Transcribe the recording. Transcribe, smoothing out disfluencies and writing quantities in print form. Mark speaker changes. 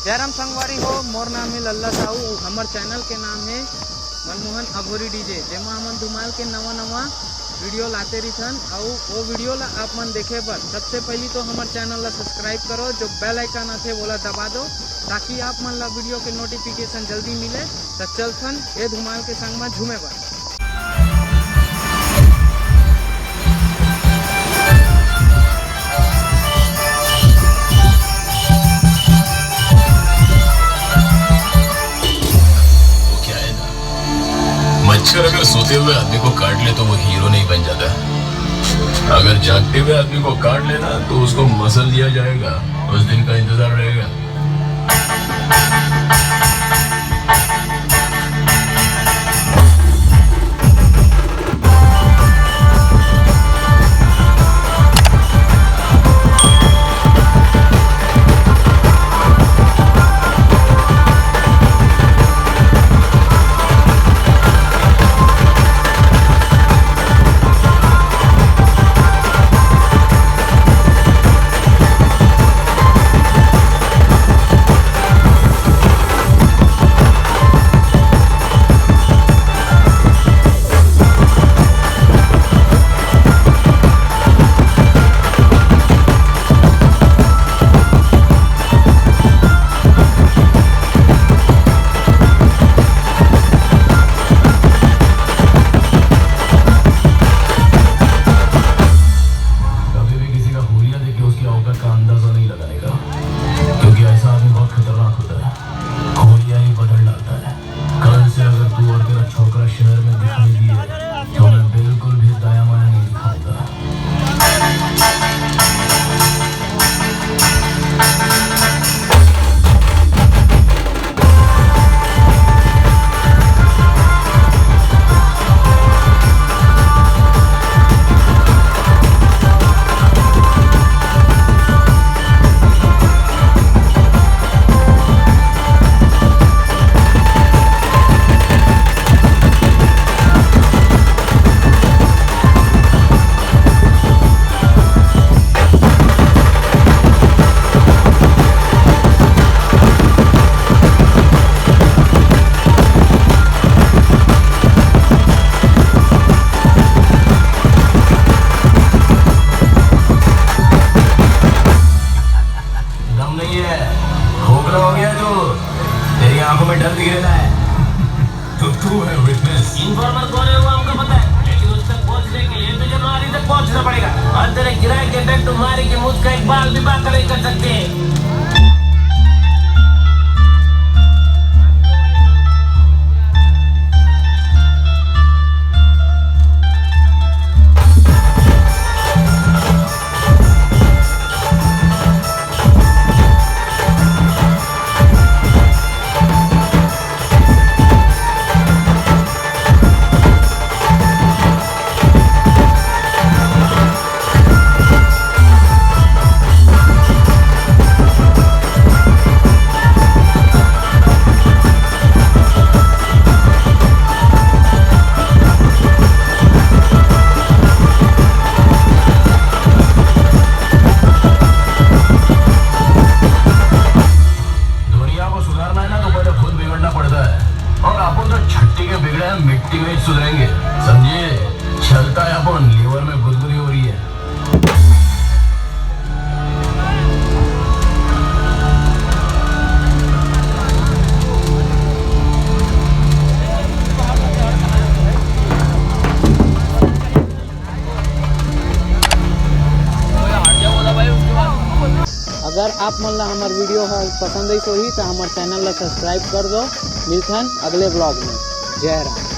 Speaker 1: जयराम संगवारी हो, मोर नाम है लल्ला साहू। हमार चैनल के नाम है मनमोहन अघोरी डीजे, जेमा हमन धुमाल के नवा वीडियो लाते रहीथन। और वो वीडियो ला आप मन देखे बर सबसे पहली तो हमार चैनल ला सब्सक्राइब करो, जो बेल आइकन आथे बोला दबा दो, ताकि आप मन ला वीडियो के नोटिफिकेशन जल्दी मिले। तो चलथन ये धुमाल के संग में झूमे बर।
Speaker 2: मच्छर अगर सोते हुए आदमी को काट ले तो वो हीरो नहीं बन जाता। अगर जागते हुए आदमी को काट लेना तो उसको मसल दिया जाएगा, उस दिन का इंतजार रहेगा। आंखों में डर दिख रहा है तो तू है विटनेस।
Speaker 3: इन्फॉर्मर कौन है वो हमको पता है, लेकिन उस तक पहुंचने के लिए तुझे मारी तक पहुंचना पड़ेगा। और तेरे किराए के टैग तुम्हारी की मुझ का एक बाल भी बात नहीं कर सकते।
Speaker 2: मिट्टी में सुधरेंगे, समझिए। चलता है अपन, लीवर में गुदगुदी हो रही है।
Speaker 1: अगर आप मन ला हमार वीडियो पसंद आई तो हमार चैनल ला सब्सक्राइब कर दो। मिलथन अगले ब्लॉग में। जय राम।